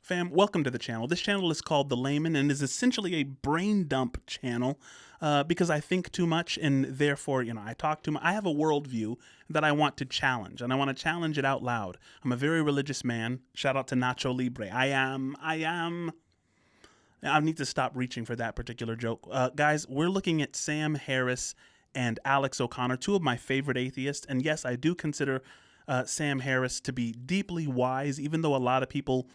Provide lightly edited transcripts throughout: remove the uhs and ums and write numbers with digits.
Fam, welcome to the channel. This channel is called The Layman and is essentially a brain dump channel because I think too much and therefore, I talk too much. I have a worldview that I want to challenge and I want to challenge it out loud. I'm a very religious man. Shout out to Nacho Libre. I am. I need to stop reaching for that particular joke. Guys, we're looking at Sam Harris and Alex O'Connor, two of my favorite atheists. And yes, I do consider Sam Harris to be deeply wise, even though a lot of people,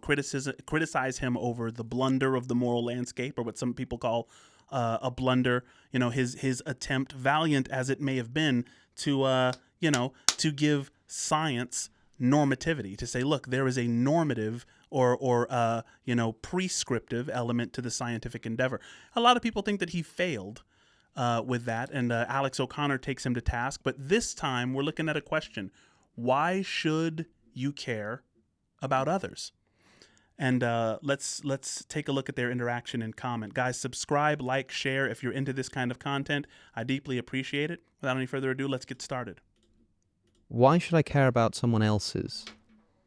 criticize him over the blunder of the moral landscape, or what some people call a blunder. His attempt, valiant as it may have been, to to give science normativity, to say, look, there is a normative or prescriptive element to the scientific endeavor. A lot of people think that he failed with that, and Alex O'Connor takes him to task. But this time, we're looking at a question: why should you care about others? And let's take a look at their interaction and comment. Guys, subscribe, like, share if you're into this kind of content. I deeply appreciate it. Without any further ado, let's get started. Why should I care about someone else's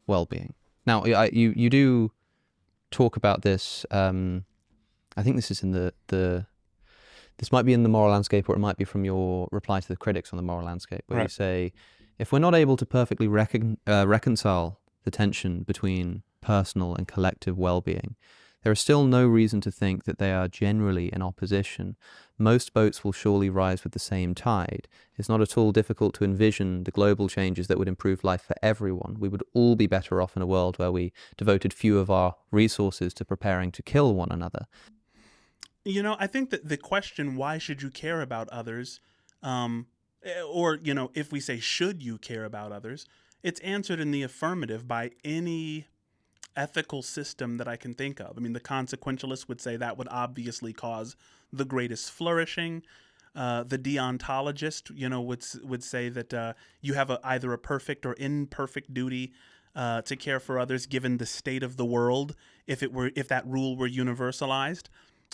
well-being? Now, you do talk about this. I think this is in this might be in the moral landscape, or it might be from your reply to the critics on the moral landscape, where you say, if we're not able to perfectly reconcile the tension between personal and collective well-being, there is still no reason to think that they are generally in opposition. Most boats will surely rise with the same tide. It's not at all difficult to envision the global changes that would improve life for everyone. We would all be better off in a world where we devoted few of our resources to preparing to kill one another. I think that the question, why should you care about others, or, if we say, should you care about others, it's answered in the affirmative by any ethical system that I can think of. I mean, the consequentialist would say that would obviously cause the greatest flourishing. The deontologist, would say that you have either a perfect or imperfect duty to care for others, given the state of the world, if that rule were universalized.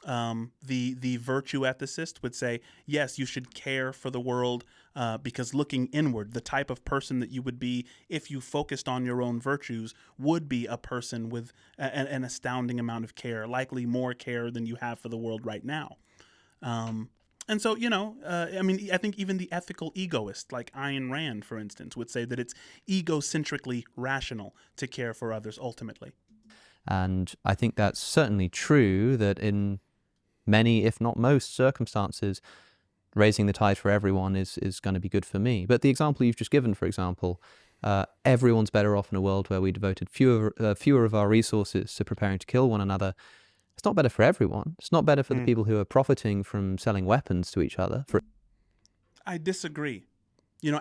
The virtue ethicist would say, yes, you should care for the world because looking inward, the type of person that you would be if you focused on your own virtues would be a person with an astounding amount of care, likely more care than you have for the world right now. And so, I think even the ethical egoist, like Ayn Rand, for instance, would say that it's egocentrically rational to care for others ultimately. And I think that's certainly true, that in many, if not most circumstances, raising the tide for everyone is going to be good for me. But the example you've just given, for example, everyone's better off in a world where we devoted fewer of our resources to preparing to kill one another. It's not better for everyone. It's not better for the people who are profiting from selling weapons to each other. I disagree.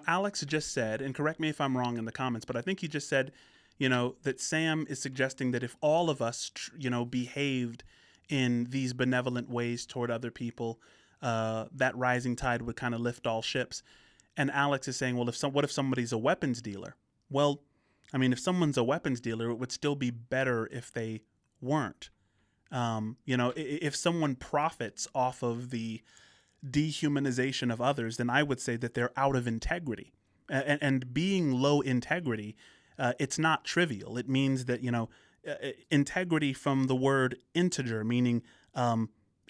Alex just said, and correct me if I'm wrong in the comments, but I think he just said, that Sam is suggesting that if all of us, behaved in these benevolent ways toward other people, that rising tide would kind of lift all ships. And Alex is saying, well, what if somebody's a weapons dealer? Well, I mean, if someone's a weapons dealer, it would still be better if they weren't. If someone profits off of the dehumanization of others, then I would say that they're out of integrity. And being low integrity, it's not trivial. It means that, integrity from the word integer, meaning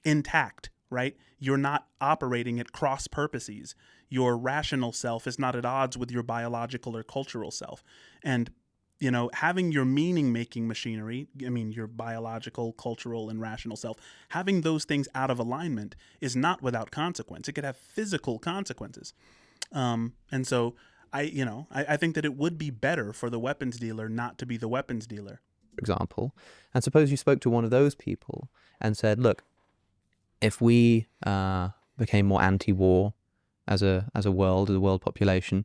intact, right? You're not operating at cross purposes. Your rational self is not at odds with your biological or cultural self. And, having your meaning-making machinery, your biological, cultural, and rational self, having those things out of alignment is not without consequence. It could have physical consequences. And so I think that it would be better for the weapons dealer not to be the weapons dealer. For example, and suppose you spoke to one of those people and said, look, if we became more anti-war as a world population,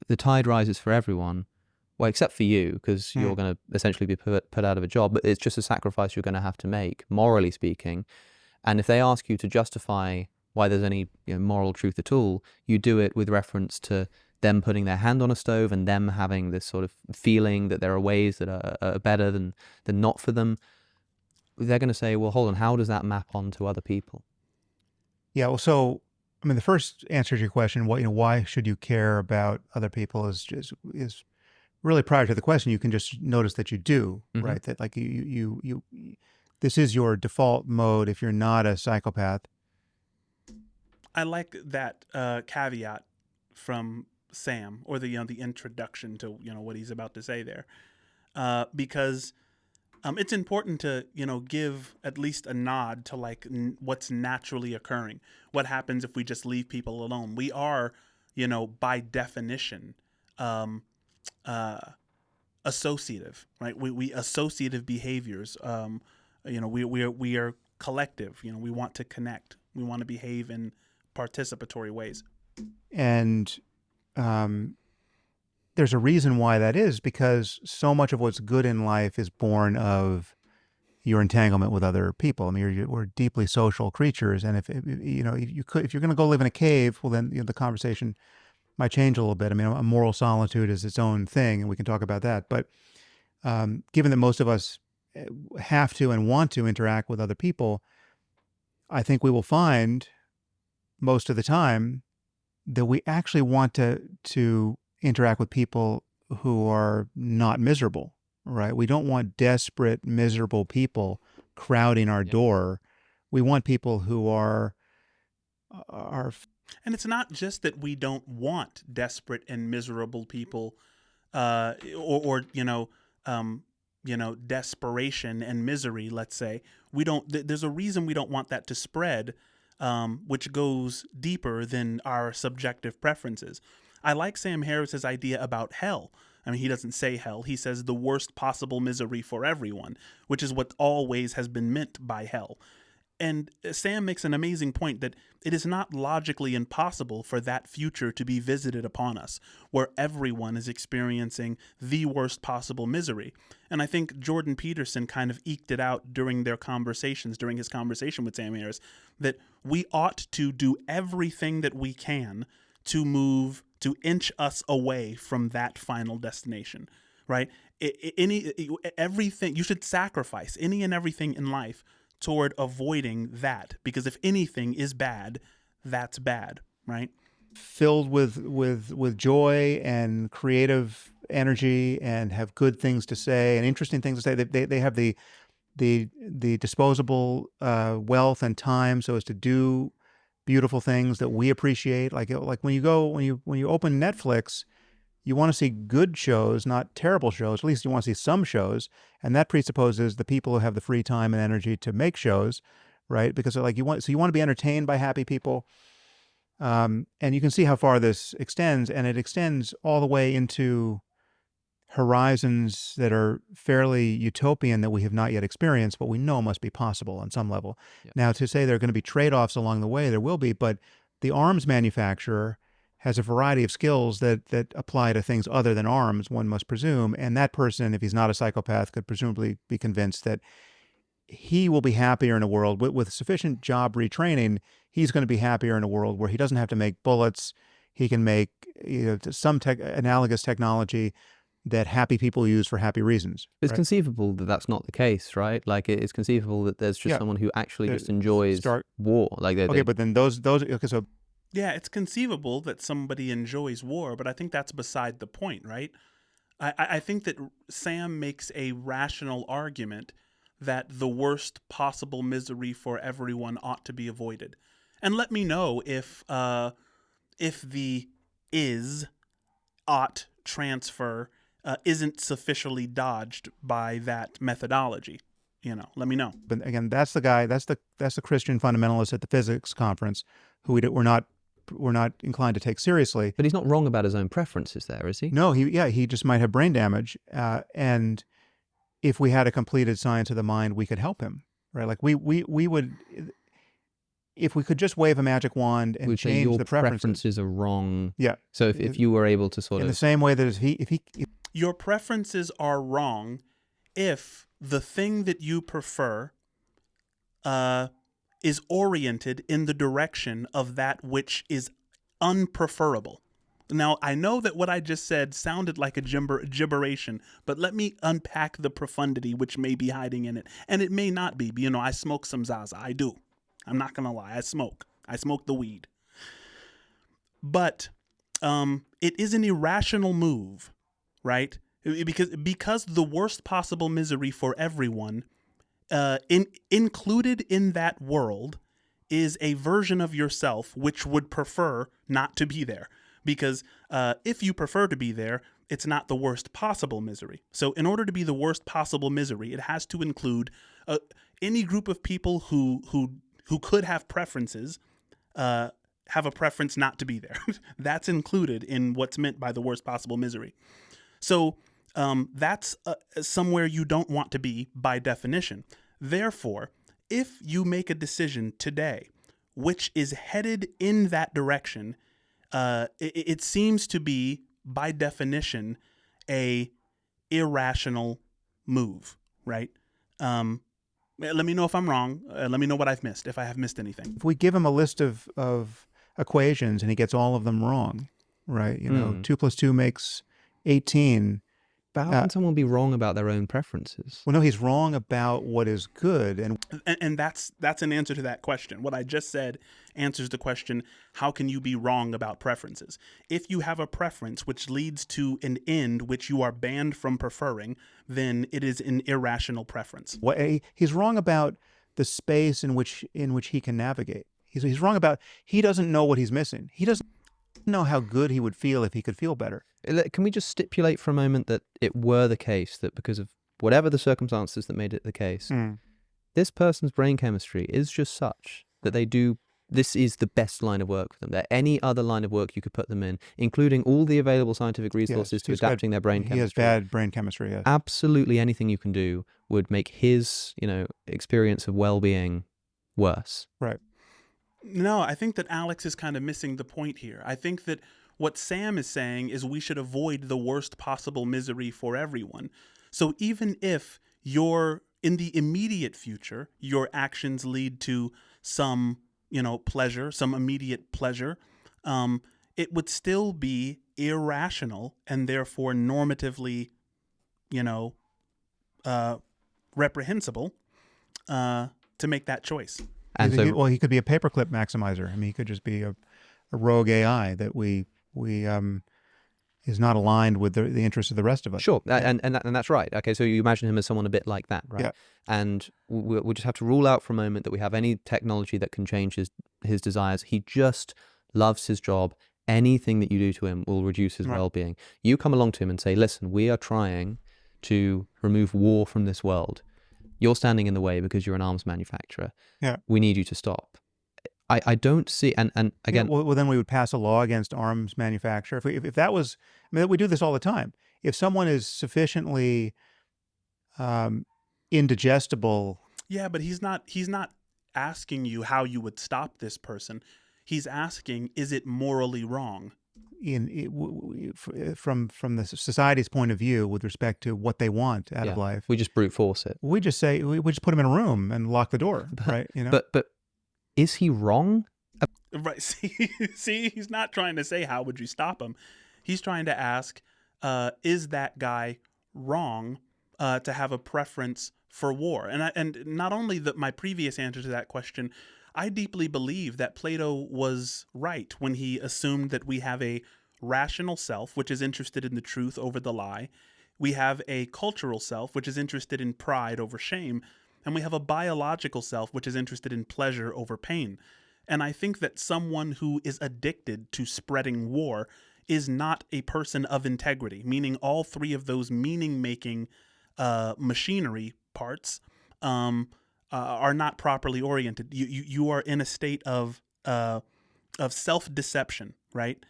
the tide rises for everyone, well, except for you, because you're going to essentially be put out of a job, but it's just a sacrifice you're going to have to make, morally speaking. And if they ask you to justify why there's any moral truth at all, you do it with reference to them putting their hand on a stove and them having this sort of feeling that there are ways that are better than not for them. They're going to say, well, hold on, how does that map onto other people? Yeah, well, so, the first answer to your question, why should you care about other people is really prior to the question, you can just notice that you do, Mhm. right? That like this is your default mode if you're not a psychopath. I like that caveat from Sam, or the introduction to what he's about to say there, because it's important to give at least a nod to like what's naturally occurring. What happens if we just leave people alone? We are, by definition, um, associative, right? We associative behaviors. We are collective. We want to connect. We want to behave in participatory ways. And there's a reason why that is, because so much of what's good in life is born of your entanglement with other people. I mean, we're deeply social creatures, and if you're going to go live in a cave, well, then the conversation might change a little bit. I mean, a moral solitude is its own thing, and we can talk about that. But given that most of us have to and want to interact with other people, I think we will find most of the time that we actually want to interact with people who are not miserable, right? We don't want desperate, miserable people crowding our door. We want people who are And it's not just that we don't want desperate and miserable people, or desperation and misery. Let's say we don't. There's a reason we don't want that to spread, which goes deeper than our subjective preferences. I like Sam Harris's idea about hell. I mean, he doesn't say hell. He says the worst possible misery for everyone, which is what always has been meant by hell. And Sam makes an amazing point that it is not logically impossible for that future to be visited upon us, where everyone is experiencing the worst possible misery. And I think Jordan Peterson kind of eked it out during his conversation with Sam Harris, that we ought to do everything that we can to inch us away from that final destination, right? Everything, you should sacrifice any and everything in life toward avoiding that, because if anything is bad, that's bad, right? filled with joy and creative energy and have good things to say and interesting things to say. They have the disposable wealth and time so as to do beautiful things that we appreciate. Like when you open Netflix, you want to see good shows, not terrible shows. At least you want to see some shows, and that presupposes the people who have the free time and energy to make shows, right? Because you want to be entertained by happy people, and you can see how far this extends, and it extends all the way into horizons that are fairly utopian that we have not yet experienced, but we know must be possible on some level. Yeah. Now, to say there are going to be trade-offs along the way, there will be, but the arms manufacturer has a variety of skills that apply to things other than arms, one must presume, and that person, if he's not a psychopath, could presumably be convinced that he will be happier in a world with sufficient job retraining. He's going to be happier in a world where he doesn't have to make bullets. He can make some analogous technology that happy people use for happy reasons. It's right? conceivable that that's not the case, right? Like it's conceivable that there's just someone who actually just enjoys war. Like but then those okay, so yeah, it's conceivable that somebody enjoys war, but I think that's beside the point, right? I think that Sam makes a rational argument that the worst possible misery for everyone ought to be avoided. And let me know if the is ought transfer isn't sufficiently dodged by that methodology. Let me know. But again, that's the Christian fundamentalist at the physics conference who we're not inclined to take seriously. But he's not wrong about his own preferences there, is he? No, he just might have brain damage, and if we had a completed science of the mind, we could help him, right? Like we would, if we could just wave a magic wand and change the preferences are wrong. Yeah. So if you were able to sort in of the same way that if your preferences are wrong if the thing that you prefer is oriented in the direction of that which is unpreferable. Now, I know that what I just said sounded like a gibberation, but let me unpack the profundity which may be hiding in it. And it may not be. But, I smoke some Zaza. I do. I'm not going to lie. I smoke the weed. But it is an irrational move, right, Because the worst possible misery for everyone, included in that world, is a version of yourself which would prefer not to be there. Because if you prefer to be there, it's not the worst possible misery. So in order to be the worst possible misery, it has to include any group of people who could have preferences, have a preference not to be there. That's included in what's meant by the worst possible misery. So that's somewhere you don't want to be by definition. Therefore, if you make a decision today which is headed in that direction, it seems to be, by definition, a irrational move, right? Let me know if I'm wrong. Let me know what I've missed, if I have missed anything. If we give him a list of equations and he gets all of them wrong, right? 2 + 2 makes 18. But how can someone be wrong about their own preferences? Well, no, he's wrong about what is good. And that's an answer to that question. What I just said answers the question, how can you be wrong about preferences? If you have a preference which leads to an end which you are banned from preferring, then it is an irrational preference. He's wrong about the space in which he can navigate. He's wrong about, he doesn't know what he's missing. He doesn't know how good he would feel if he could feel better. Can we just stipulate for a moment that it were the case that because of whatever the circumstances that made it the case, this person's brain chemistry is just such that this is the best line of work for them. That any other line of work you could put them in, including all the available scientific resources to adapting their brain chemistry. He has bad brain chemistry, yes. Absolutely anything you can do would make his, experience of well-being worse. Right. No, I think that Alex is kind of missing the point here. I think that what Sam is saying is we should avoid the worst possible misery for everyone. So even if in the immediate future, your actions lead to some, pleasure, some immediate pleasure, it would still be irrational and therefore normatively, reprehensible to make that choice. And he could be a paperclip maximizer. I mean, he could just be a rogue AI that we is not aligned with the interests of the rest of us. Sure, and that's right. Okay, so you imagine him as someone a bit like that, right? Yeah. And we just have to rule out for a moment that we have any technology that can change his desires. He just loves his job. Anything that you do to him will reduce his well-being. You come along to him and say, listen, we are trying to remove war from this world. You're standing in the way because you're an arms manufacturer. Yeah. We need you to stop. I don't see, and again... Yeah, well, then we would pass a law against arms manufacture. If that was... I mean, we do this all the time. If someone is sufficiently indigestible... Yeah, but he's not asking you how you would stop this person. He's asking, is it morally wrong? From the society's point of view with respect to what they want out of life. We just brute force it. We just say, we just put them in a room and lock the door, right? But is he wrong? Right. See, he's not trying to say, how would you stop him? He's trying to ask, is that guy wrong to have a preference for war? And not only my previous answer to that question, I deeply believe that Plato was right when he assumed that we have a rational self, which is interested in the truth over the lie. We have a cultural self, which is interested in pride over shame. And we have a biological self, which is interested in pleasure over pain. And I think that someone who is addicted to spreading war is not a person of integrity, meaning all three of those meaning-making machinery parts are not properly oriented. You are in a state of self-deception, right?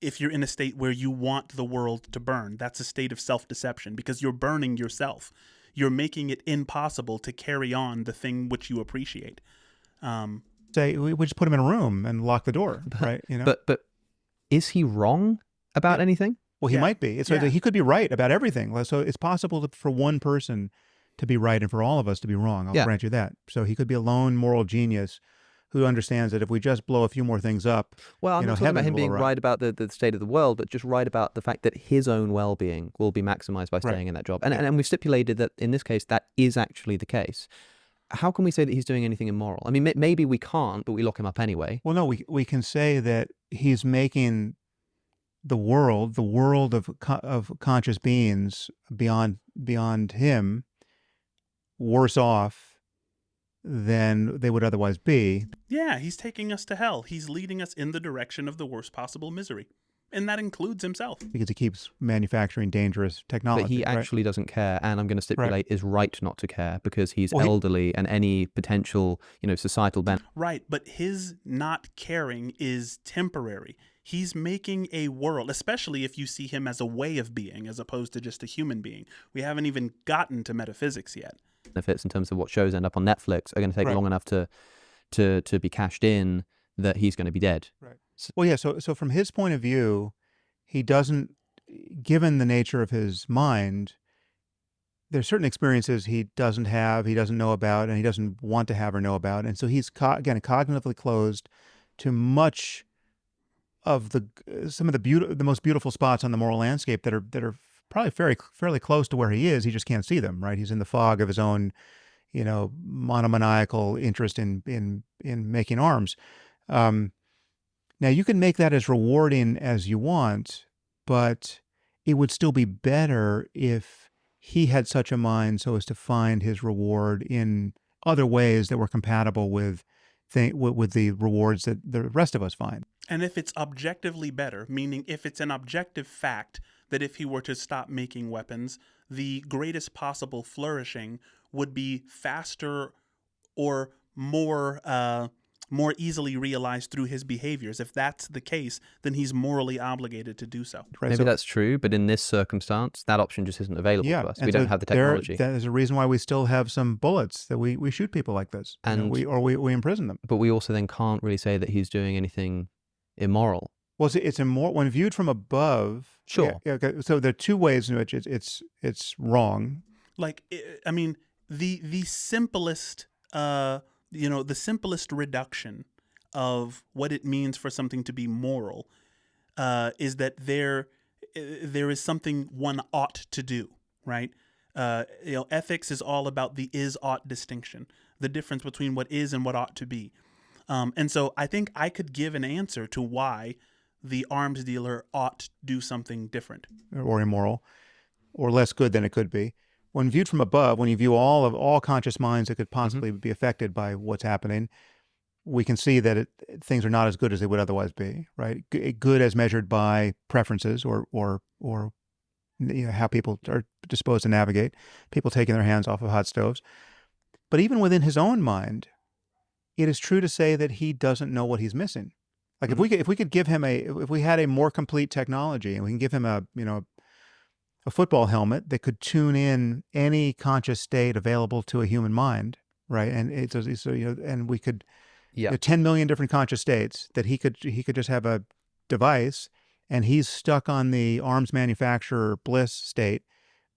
If you're in a state where you want the world to burn, that's a state of self-deception because you're burning yourself. You're making it impossible to carry on the thing which you appreciate. Say we just put him in a room and lock the door, right? But is he wrong about anything? Well, he might be. He could be right about everything. So it's possible for one person to be right and for all of us to be wrong. I'll grant you that. So he could be a lone moral genius who understands that if we just blow a few more things up, well, I'm not talking about him being right about the state of the world, but just right about the fact that his own well-being will be maximized by staying in that job. And we've stipulated that in this case, that is actually the case. How can we say that he's doing anything immoral? I mean, maybe we can't, but we lock him up anyway. Well, no, we can say that he's making the world of conscious beings beyond him, worse off than they would otherwise be. Yeah, he's taking us to hell. He's leading us in the direction of the worst possible misery. And that includes himself. Because he keeps manufacturing dangerous technology. But he right? actually doesn't care, and I'm going to stipulate is right not to care because he's Well, elderly and any potential, societal benefit. Right, but his not caring is temporary. He's making a world, especially if you see him as a way of being as opposed to just a human being. We haven't even gotten to metaphysics yet. Benefits in terms of what shows end up on Netflix are going to take Right. long enough to be cashed in that he's going to be dead. Right. Well, yeah. So from his point of view, he doesn't, given the nature of his mind, there's certain experiences he doesn't have, he doesn't know about, and he doesn't want to have or know about, and so he's again cognitively closed to much of some of the most beautiful spots on the moral landscape that are probably fairly close to where he is. He just can't see them. Right. He's in the fog of his own, monomaniacal interest in making arms. Now, you can make that as rewarding as you want, but it would still be better if he had such a mind so as to find his reward in other ways that were compatible with the rewards that the rest of us find. And if it's objectively better, meaning if it's an objective fact that if he were to stop making weapons, the greatest possible flourishing would be faster or more easily realized through his behaviors. If that's the case, then he's morally obligated to do so. Right? Maybe So- that's true, but in this circumstance, that option just isn't available yeah, to us. and We so don't have the technology. There's a reason why we still have some bullets that we shoot people like this, And- we imprison them. But we also then can't really say that he's doing anything immoral. Well, it's immoral when viewed from above. Sure. Yeah, okay. So there are two ways in which it's wrong. Like, I mean, the simplest, the simplest reduction of what it means for something to be moral is that there is something one ought to do, right? Ethics is all about the is-ought distinction, the difference between what is and what ought to be. And so I think I could give an answer to why the arms dealer ought to do something different. Or immoral, or less good than it could be. When viewed from above, when you view all conscious minds that could possibly be affected by what's happening, we can see that things are not as good as they would otherwise be, right? Good as measured by preferences or how people are disposed to navigate, people taking their hands off of hot stoves. But even within his own mind, it is true to say that he doesn't know what he's missing. Like if we could give him if we had a more complete technology and we can give him a football helmet that could tune in any conscious state available to a human mind, right? And and we could 10 million different conscious states that he could just have a device, and he's stuck on the arms manufacturer bliss state,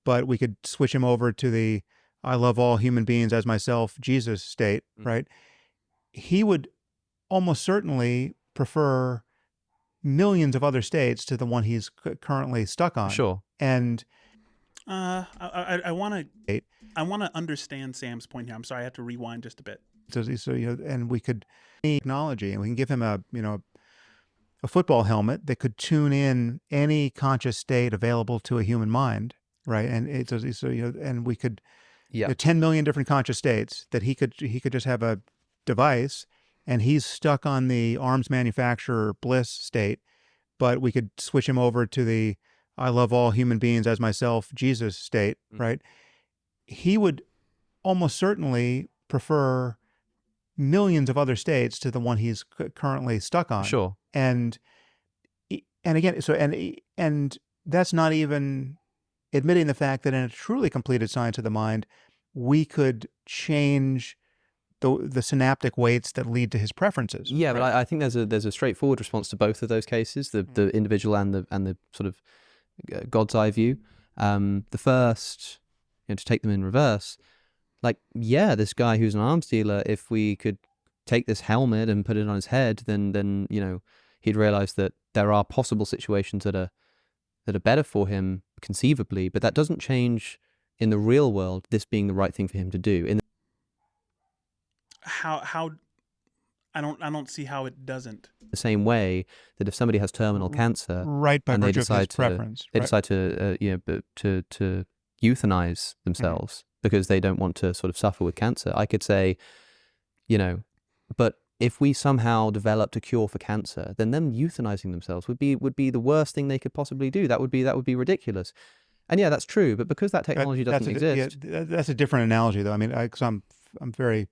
but we could switch him over to the I love all human beings as myself Jesus state, right? He would almost certainly prefer millions of other states to the one he's currently stuck on. Sure. And I want to understand Sam's point here. I'm sorry, I have to rewind just a bit. so and we could technology, and we can give him a football helmet that could tune in any conscious state available to a human mind, right? And and we could 10 million different conscious states that he could just have a device, and he's stuck on the arms manufacturer bliss state, but we could switch him over to the I love all human beings as myself Jesus state, right? He would almost certainly prefer millions of other states to the one he's currently stuck on. Sure. And again, and that's not even admitting the fact that in a truly completed science of the mind, we could change the synaptic weights that lead to his preferences. Yeah, right? but I think there's a straightforward response to both of those cases, the individual and the sort of God's eye view. The first, to take them in reverse, like, this guy who's an arms dealer, if we could take this helmet and put it on his head, then he'd realize that there are possible situations that are better for him conceivably, but that doesn't change in the real world this being the right thing for him to do. I don't see how it doesn't. The same way that if somebody has terminal cancer, Right, by and they virtue of his decide to preference. they Right. decide to to euthanize themselves because they don't want to sort of suffer with cancer, I could say, but if we somehow developed a cure for cancer, then them euthanizing themselves would be the worst thing they could possibly do. That would be ridiculous. And yeah, that's true. But because that technology doesn't exist, that's a different analogy, though. I mean, because I'm very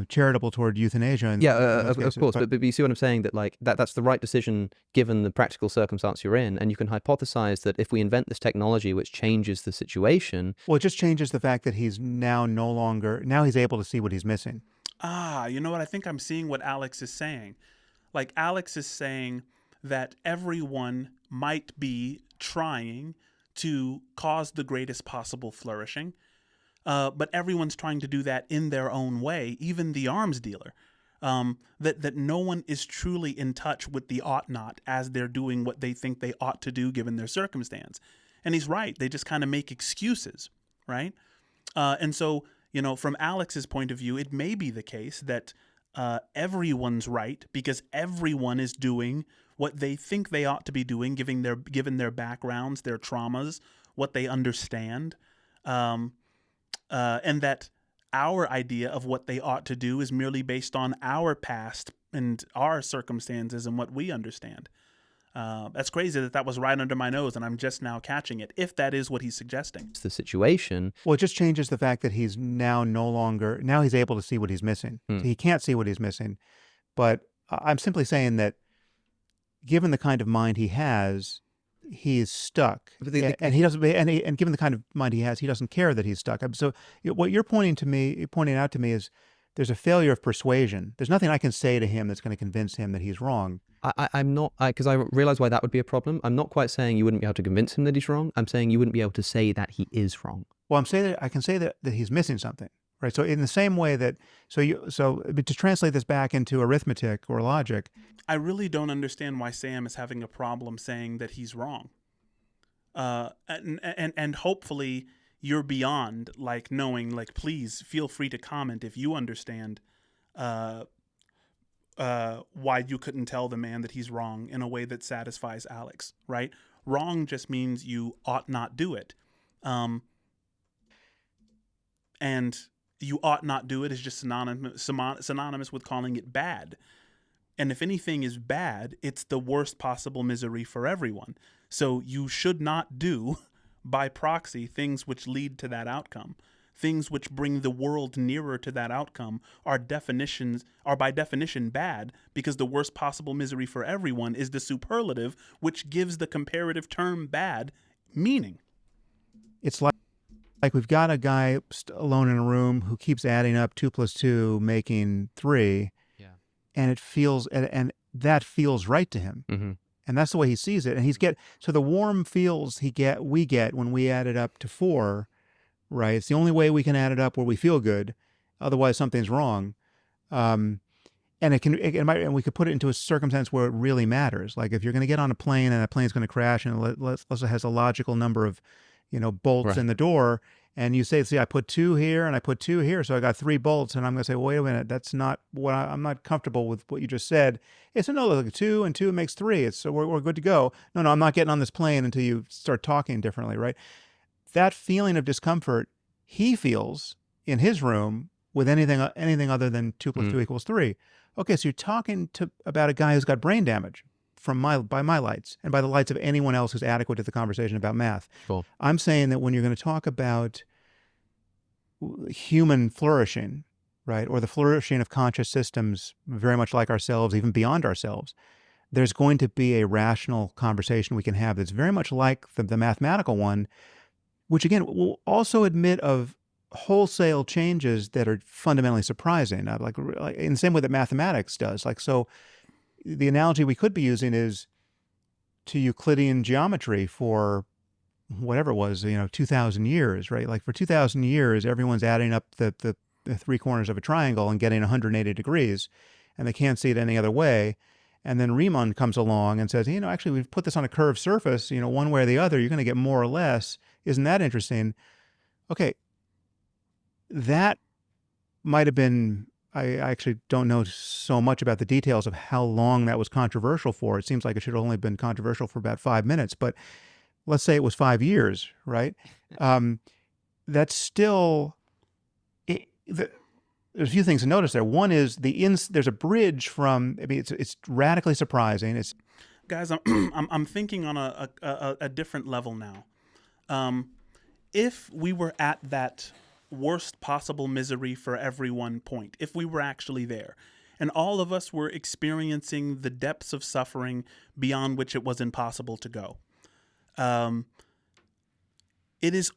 charitable toward euthanasia. In those of cases, course. But you see what I'm saying? That like that's the right decision given the practical circumstance you're in, and you can hypothesize that if we invent this technology which changes the situation, well, it just changes the fact that he's now he's able to see what he's missing. You know what? I think I'm seeing what Alex is saying. Like, Alex is saying that everyone might be trying to cause the greatest possible flourishing, but everyone's trying to do that in their own way, even the arms dealer. That no one is truly in touch with the ought not as they're doing what they think they ought to do given their circumstance. And he's right. They just kind of make excuses, right? And so, from Alex's point of view, it may be the case that everyone's right because everyone is doing what they think they ought to be doing, given their backgrounds, their traumas, what they understand, and that our idea of what they ought to do is merely based on our past and our circumstances and what we understand. That's crazy that was right under my nose and I'm just now catching it, if that is what he's suggesting. it's the situation. Well, it just changes the fact that he's now he's able to see what he's missing. So he can't see what he's missing. But I'm simply saying that given the kind of mind he has, he is stuck. And he doesn't, and given the kind of mind he has, he doesn't care that he's stuck. So what you're pointing out to me is there's a failure of persuasion. There's nothing I can say to him that's going to convince him that he's wrong. I'm not, because I realize why that would be a problem. I'm not quite saying you wouldn't be able to convince him that he's wrong. I'm saying you wouldn't be able to say that he is wrong. Well, I'm saying that I can say that he's missing something, right? So in the same way that, but to translate this back into arithmetic or logic, I really don't understand why Sam is having a problem saying that he's wrong. And hopefully you're beyond like knowing, like, please feel free to comment if you understand why you couldn't tell the man that he's wrong in a way that satisfies Alex, right? Wrong just means you ought not do it. And you ought not do it is just synonymous with calling it bad. And if anything is bad, it's the worst possible misery for everyone. So you should not do, by proxy, things which lead to that outcome. Things which bring the world nearer to that outcome are by definition bad, because the worst possible misery for everyone is the superlative which gives the comparative term bad meaning. It's like we've got a guy alone in a room who keeps adding up 2 + 2 making 3. Yeah. And and that feels right to him. Mm-hmm. And that's the way he sees it. And so the warm feels we get when we add it up to 4, right? It's the only way we can add it up where we feel good. Otherwise something's wrong. And and we could put it into a circumstance where it really matters. Like if you're going to get on a plane and that plane's going to crash and it has a logical number of, bolts in the door, and you say, see, I put 2 here and I put 2 here, so I got 3 bolts, and I'm going to say, well, wait a minute, that's not what I'm not comfortable with what you just said. It's no, look, 2 and 2 makes 3. So we're good to go. No, I'm not getting on this plane until you start talking differently, right? That feeling of discomfort he feels in his room with anything other than 2 + 2 = 3. Okay, so you're talking about a guy who's got brain damage by my lights and by the lights of anyone else who's adequate to the conversation about math. Cool. I'm saying that when you're going to talk about human flourishing, right, or the flourishing of conscious systems very much like ourselves, even beyond ourselves, there's going to be a rational conversation we can have that's very much like the mathematical one, which again will also admit of wholesale changes that are fundamentally surprising, like in the same way that mathematics does. Like, so the analogy we could be using is to Euclidean geometry for whatever it was, 2,000 years, right? Like for 2,000 years, everyone's adding up the 3 corners of a triangle and getting 180 degrees, and they can't see it any other way. And then Riemann comes along and says, actually, we've put this on a curved surface, one way or the other, you're going to get more or less. Isn't that interesting? Okay. That might have been I actually don't know so much about the details of how long that was controversial for. It seems like it should have only been controversial for about 5 minutes, but let's say it was 5 years, right? That's still, there's a few things to notice there. One is there's a bridge from, I mean, it's radically surprising. It's Guys, I'm thinking on a different level now. If we were at that worst possible misery for everyone point, if we were actually there, and all of us were experiencing the depths of suffering beyond which it was impossible to go, it's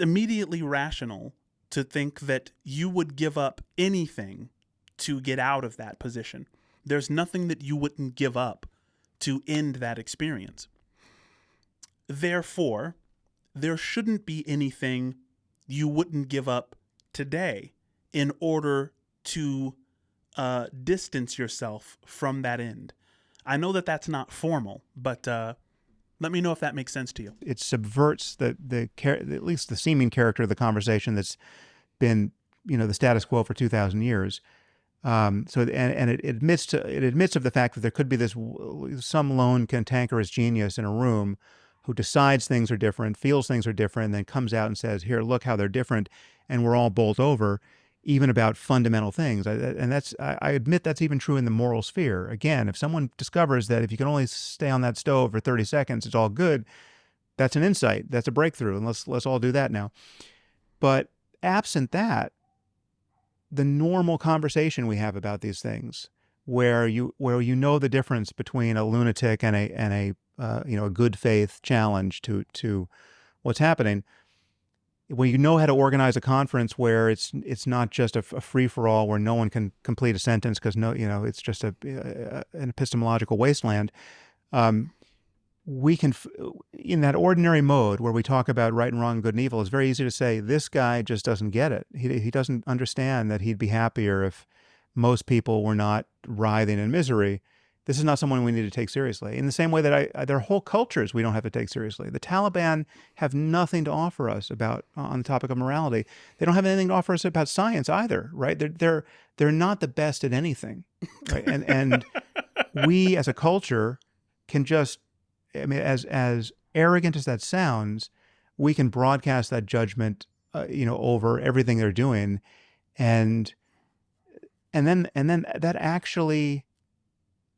immediately rational to think that you would give up anything to get out of that position. There's nothing that you wouldn't give up to end that experience. Therefore, there shouldn't be anything you wouldn't give up today in order to distance yourself from that end. I know that that's not formal, but let me know if that makes sense to you. It subverts at least the seeming character of the conversation that's been, the status quo for 2,000 years. It admits of the fact that there could be some lone cantankerous genius in a room who decides things are different, feels things are different, and then comes out and says, "Here, look how they're different," and we're all bowled over, even about fundamental things. I admit that's even true in the moral sphere. Again, if someone discovers that if you can only stay on that stove for 30 seconds, it's all good, that's an insight, that's a breakthrough, and let's all do that now. But absent that, the normal conversation we have about these things, where you know the difference between a lunatic and a good faith challenge to what's happening, where you know how to organize a conference where it's not just a free for all where no one can complete a sentence because it's just an epistemological wasteland. We can, in that ordinary mode where we talk about right and wrong, good and evil, it's very easy to say, this guy just doesn't get it. He doesn't understand that he'd be happier if most people were not writhing in misery. This is not someone we need to take seriously. In the same way that there are whole cultures we don't have to take seriously. The Taliban have nothing to offer us on the topic of morality. They don't have anything to offer us about science either, right? They're not the best at anything, right? And we as a culture can just, I mean, as arrogant as that sounds, we can broadcast that judgment, over everything they're doing, and then that actually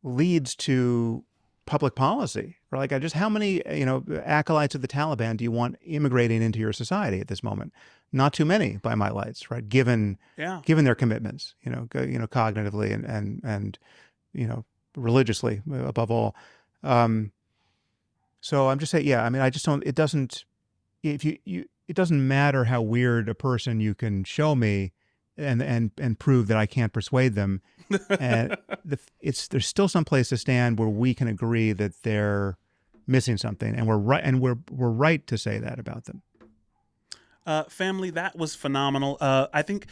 leads to public policy. Or like, just how many acolytes of the Taliban do you want immigrating into your society at this moment? Not too many, by my lights, right? Given their commitments, cognitively and religiously above all. So I'm just saying, I mean, I just don't. It doesn't. It doesn't matter how weird a person you can show me, and prove that I can't persuade them. And there's still some place to stand where we can agree that they're missing something, and we're right, and we're right to say that about them. Family, that was phenomenal. I think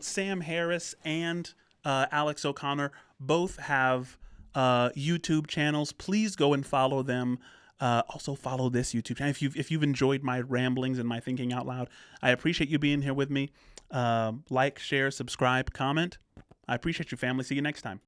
Sam Harris and Alex O'Connor both have YouTube channels. Please go and follow them. Also follow this YouTube channel. If you've enjoyed my ramblings and my thinking out loud, I appreciate you being here with me. Like, share, subscribe, comment. I appreciate you, family. See you next time.